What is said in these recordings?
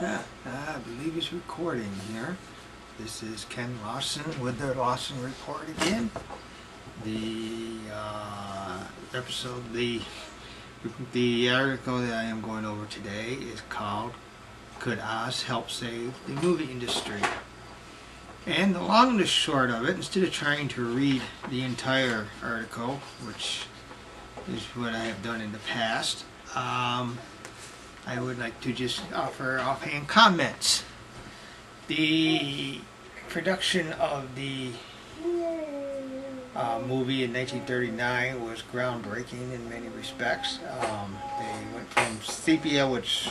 Yeah, I believe he's recording here. This is Ken Lawson with the Lawson Report again. The the article that I am going over today is called "Could Oz Help Save the Movie Industry?" And the long and the short of it, instead of trying to read the entire article, which is what I have done in the past, I would like to just offer offhand comments. The production of the movie in 1939 was groundbreaking in many respects. They went from sepia, which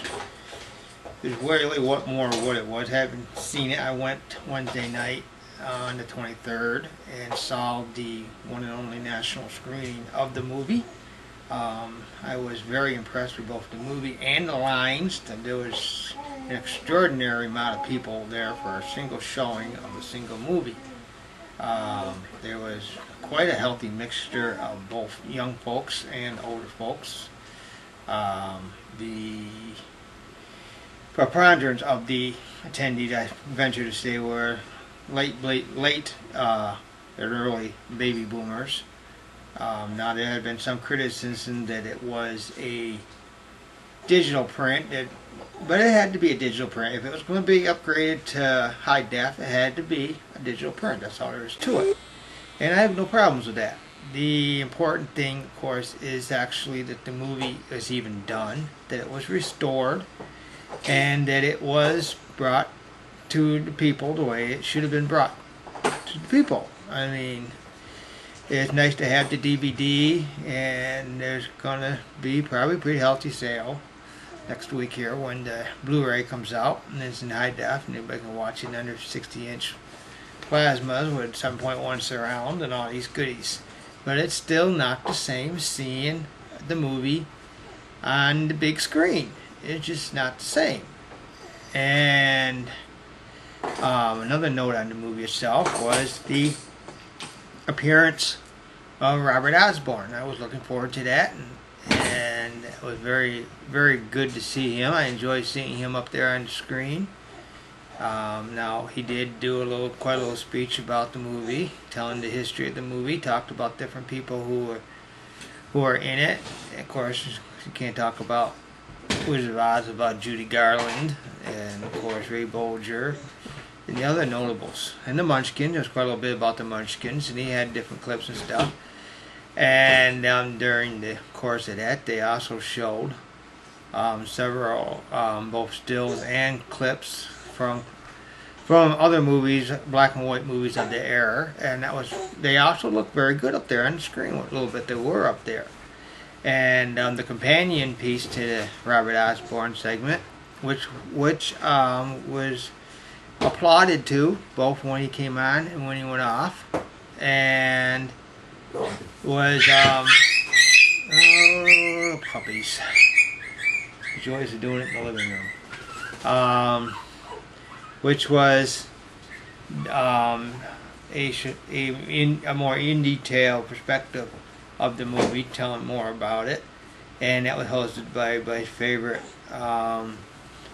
is really more what it was. I haven't seen it. I went Wednesday night on the 23rd and saw the one and only national screening of the movie. I was very impressed with both the movie and the lines. There was an extraordinary amount of people there for a single showing of a single movie. There was quite a healthy mixture of both young folks and older folks. The preponderance of the attendees, I venture to say, were late and early baby boomers. Now there had been some criticism that it was a digital print, but it had to be a digital print. If it was going to be upgraded to high def, it had to be a digital print. That's all there is to it. And I have no problems with that. The important thing, of course, is actually that the movie was even done, that it was restored, and that it was brought to the people the way it should have been brought to the people. I mean, it's nice to have the DVD, and there's gonna be probably a pretty healthy sale next week here when the Blu-ray comes out, and it's in high def, and anybody can watch it in under 60-inch plasmas with 7.1 surround and all these goodies. But it's still not the same as seeing the movie on the big screen. It's just not the same. And another note on the movie itself was the appearance of Robert Osborne. I was looking forward to that, and it was very, very good to see him. I enjoyed seeing him up there on the screen. Now he did do quite a little speech about the movie, telling the history of the movie. Talked about different people who are in it. Of course, you can't talk about Wizard of Oz without Judy Garland, and of course Ray Bolger, and the other notables. And the Munchkins, there's quite a little bit about the Munchkins, and he had different clips and stuff. And during the course of that, they also showed several both stills and clips from other movies, black and white movies of the era, and they also looked very good up there on the screen. A little bit they were up there. And the companion piece to the Robert Osborne segment, which was applauded to both when he came on and when he went off, and was puppies. The joys of doing it in the living room. Which was a more in detail perspective of the movie, telling more about it, and that was hosted by his favorite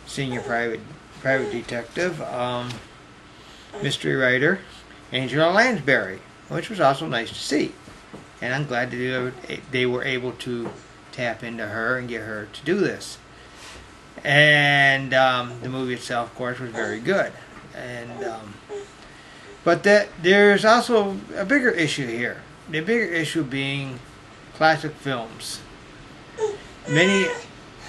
senior private detective, mystery writer, Angela Lansbury, which was also nice to see. And I'm glad that they were able to tap into her and get her to do this. And the movie itself, of course, was very good. And but there's also a bigger issue here. The bigger issue being classic films. Many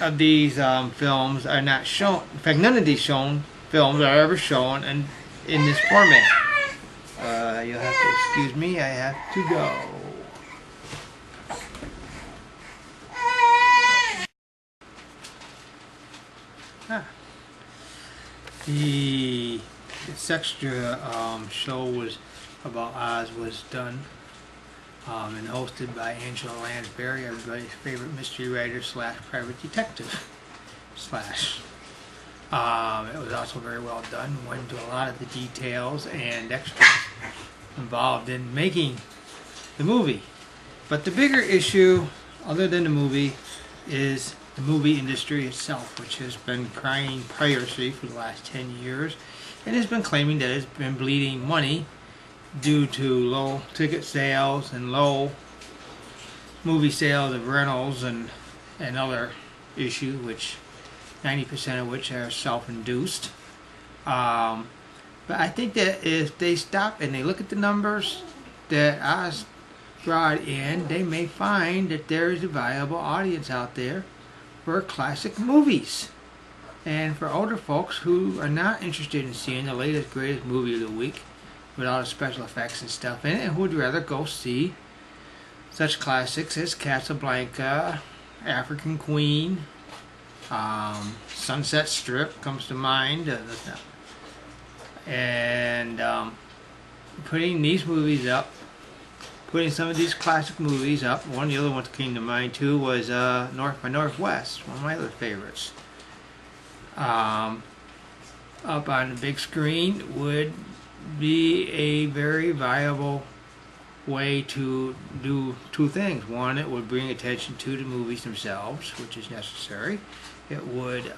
of these films are not shown. In fact, none of these films are ever shown in this format. You'll have to excuse me. I have to go. This extra show was about Oz was done and hosted by Angela Lansbury, everybody's favorite mystery writer / private detective / it was also very well done. Went into a lot of the details and extras involved in making the movie. But the bigger issue, other than the movie, is the movie industry itself, which has been crying piracy for the last 10 years and has been claiming that it's been bleeding money due to low ticket sales and low movie sales of rentals and other issue, which 90% of which are self-induced. But I think that if they stop and they look at the numbers that Oz brought in, they may find that there is a viable audience out there for classic movies. And for older folks who are not interested in seeing the latest, greatest movie of the week with all the special effects and stuff in it, and who would rather go see such classics as Casablanca, African Queen, Sunset Strip comes to mind, and putting these movies up, putting some of these classic movies up. One of the other ones that came to mind too was North by Northwest, one of my other favorites. Up on the big screen would be a very viable way to do two things. One, it would bring attention to the movies themselves, which is necessary. It would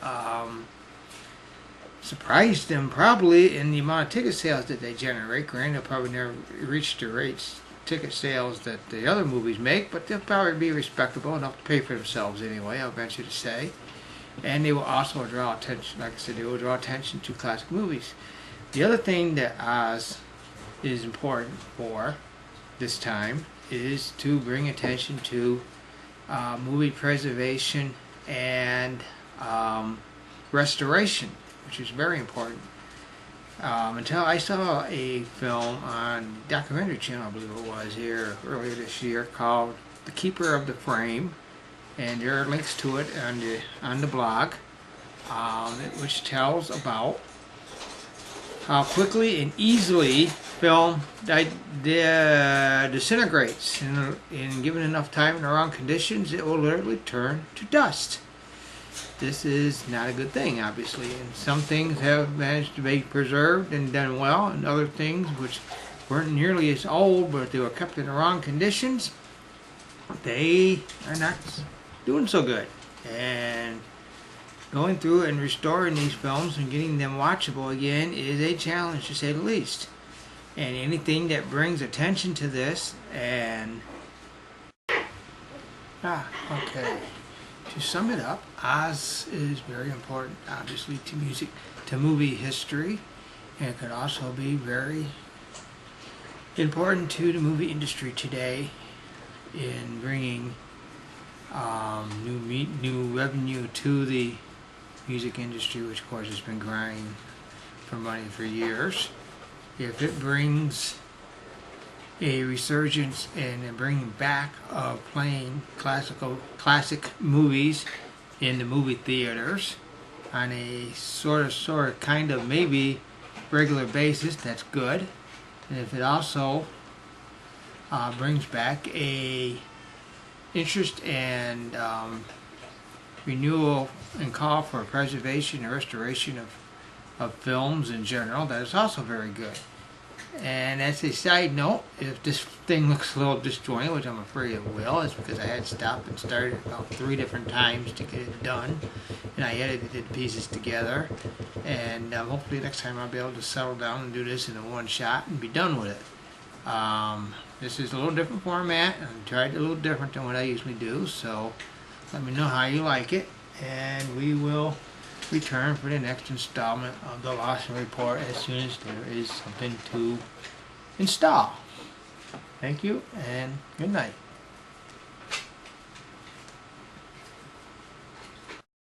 surprise them probably in the amount of ticket sales that they generate. Granted, they'll probably never reach the rates ticket sales that the other movies make, but they'll probably be respectable enough to pay for themselves anyway, I'll venture to say. And they will also draw attention, like I said, they will draw attention to classic movies. The other thing that Oz is important for this time is to bring attention to movie preservation and restoration, which is very important. Until I saw a film on documentary channel, I believe it was, here earlier this year, called The Keeper of the Frame, and there are links to it on the blog, which tells about how quickly and easily film disintegrates, and given enough time in the wrong conditions, it will literally turn to dust. This is not a good thing, obviously, and some things have managed to be preserved and done well, and other things which weren't nearly as old, but they were kept in the wrong conditions, they are not doing so good. And going through and restoring these films and getting them watchable again is a challenge, to say the least. And anything that brings attention to this and okay. To sum it up, Oz is very important, obviously, to music, to movie history, and it could also be very important to the movie industry today in bringing new revenue to the music industry, which of course has been grinding for money for years. If it brings a resurgence and a bringing back of playing classic movies in the movie theaters on a sort of kind of maybe regular basis, that's good. And if it also brings back a interest and renewal and call for preservation and restoration of films in general, that is also very good. And as a side note, if this thing looks a little disjointed, which I'm afraid it will, it's because I had stopped and started about 3 different times to get it done, and I edited pieces together, and hopefully next time I'll be able to settle down and do this in a one shot and be done with it. This is a little different format, and I tried a little different than what I usually do, so let me know how you like it, and we will return for the next installment of the Lawson Report as soon as there is something to install. Thank you, and good night.